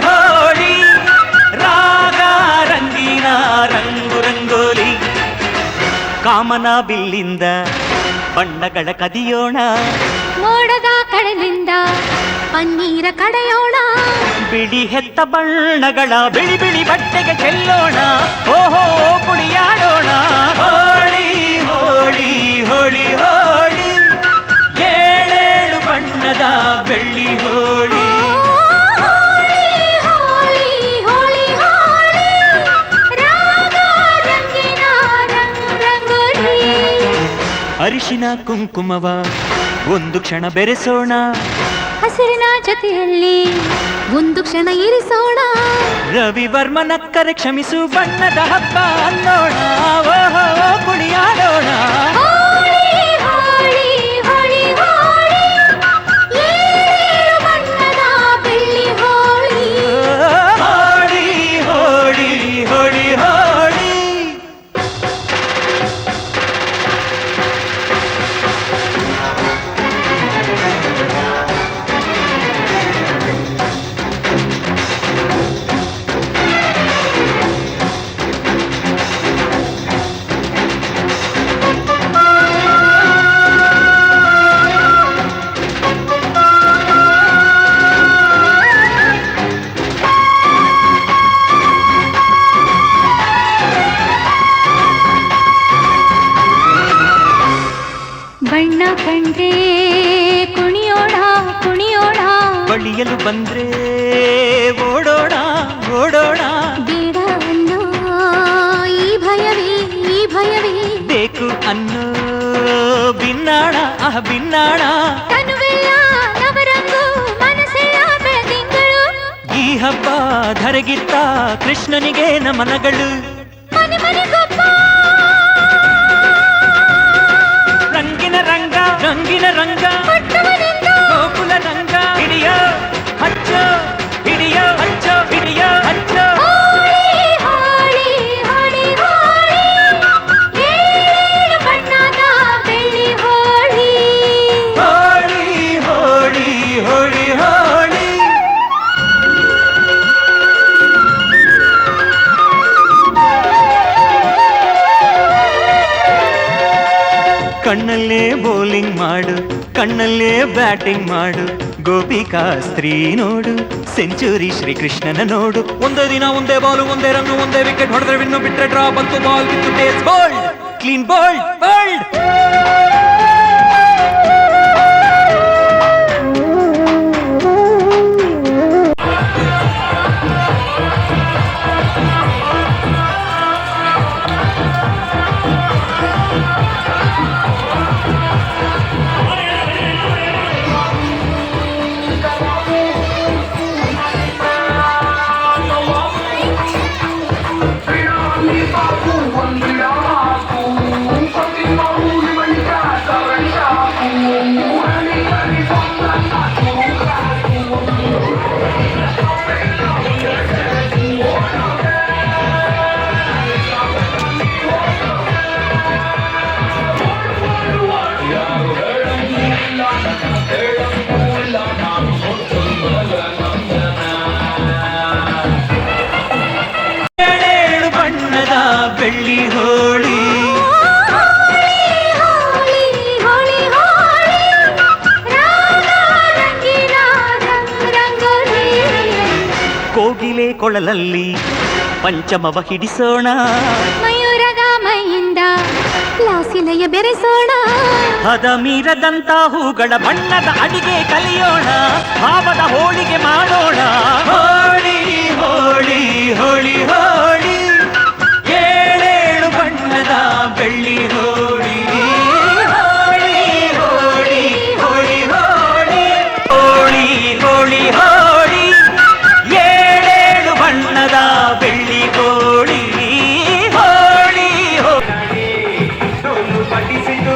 ಹೋಳಿ ರಾಗ ರಂಗಿನ ರಂಗು ರಂಗೋಲಿ ಕಾಮನ ಬಿಲ್ಲಿಂದ ಬಣ್ಣಗಳ ಕದಿಯೋಣ ಮೋಡದ ಕಡಲಿಂದ ಪನ್ನೀರ ಕಡೆಯೋಣ ಬಿಳಿ ಹೆತ್ತ ಬಣ್ಣಗಳ ಬಿಳಿ ಬಿಳಿ ಬಟ್ಟೆಗೆ ಚೆಲ್ಲೋಣ ಓಹೋ ಕುಣಿಯಾಡೋಣ ಹೋಳಿ ಹೋಳಿ ಹೋಳಿ ಹೋಳಿ ಏಳೇಳು ಬಣ್ಣದ ಬೆಳ್ಳಿ ಹೋಳಿ ಅರಿಶಿನ ಕುಂಕುಮವ ಒಂದು ಕ್ಷಣ ಬೆರೆಸೋಣ ಹಸಿರಿನ ಜೊತೆಯಲ್ಲಿ ಒಂದು ಕ್ಷಣ ಇರಿಸೋಣ ರವಿವರ್ಮನಕ್ಕರೆ ಕ್ಷಮಿಸು ಬಣ್ಣದ ಹಬ್ಬ ಅನ್ನೋಣ ಓಹೋ ಕುಣಿಯಾಡೋಣ ಬಣ್ಣ ಕಂಡ್ರೆ ಕುಣಿಯೋಣ ಕುಣಿಯೋಣ ಬಳಿಯಲು ಬಂದ್ರೆ ಓಡೋಣ ಓಡೋಣ ಬೇಡ ಅನ್ನೋ ಈ ಭಯವೇ ಬೇಕು ಅನ್ನೋ ಬಿನ್ನಾಣ ಬಿನ್ನಾಣ ತನುವೆಲ್ಲ ನವರಂಗು ಮನಸ್ಸೆಲ್ಲ ಬೆಳದಿಂಗಳು ಈ ಹಬ್ಬ ಧರೆಗಿತ್ತ ಕೃಷ್ಣನಿಗೆ ನಮನಗಳು ಮನೆ ಮನೆಗೊಬ್ಬ ರಂಗಿನ ರಂಗ ಗೋಕುಲ ರಂಗ ಹಿಡಿಯೋ ಹಚ್ಚೋ ಹಿಡಿಯೋ ಹಚ್ಚೋ ಹಿಡಿಯೋ ಹಚ್ಚೋ ಬಣ್ಣದ ಬೆಳ್ಳಿ ಹೋಳಿ ಹೋಳಿ ಹೋಳಿ ಹೋಳಿ ಹೋಳಿ ಕಣ್ಣಲ್ಲೇ ಬೌಲಿಂಗ್ ಮಾಡು ಕಣ್ಣಲ್ಲೇ ಬ್ಯಾಟಿಂಗ್ ಮಾಡು ಗೋಪಿಕಾ ಸ್ತ್ರೀ ನೋಡು ಸೆಂಚುರಿ ಶ್ರೀಕೃಷ್ಣನ ನೋಡು ಒಂದೇ ದಿನ ಒಂದೇ ಬಾಲು ಒಂದೇ ರನ್ನು ಒಂದೇ ವಿಕೆಟ್ ಹೊಡೆದ್ರೆ ವಿನ್ನು ಬಿಟ್ರೆ ಡ್ರಾ ಬಂತು ಬಾಲ್ ಬಿತ್ತು base bold clean bold bold ಬೆಳ್ಳಿ ಹೋಳಿ ಕೋಗಿಲೆ ಕೊಳಲಲ್ಲಿ ಪಂಚಮವ ಹಿಡಿಸೋಣ ಮಯೂರದ ಮೈಯಿಂದ ಲಾಸಿಲಯ ಬೆರೆಸೋಣ ಹದ ಮೀರದಂತ ಹೂಗಳ ಬಣ್ಣದ ಅಡಿಗೆ ಕಲಿಯೋಣ ಭಾವದ ಹೋಳಿಗೆ ಮಾಡೋಣ ಹೋಳಿ ಹೋಳಿ ಹೋಳಿ ಹೋಳಿ ಏಳೇಳು ಬಣ್ಣದ ಬೆಳ್ಳಿ ಹೋಳಿ ಹೋಳಿ ಹೋಳಿ ಹೋಳಿ ಹೋಳಿ ಹೋಳಿ ಹೋಳಿ ಹೋಳಿ ಏಳೇಳು ಬಣ್ಣದ ಬೆಳ್ಳಿ ಹೋಳಿ ಹೋಳಿ ಹೋಳಿ ಪಠಿಸಿತು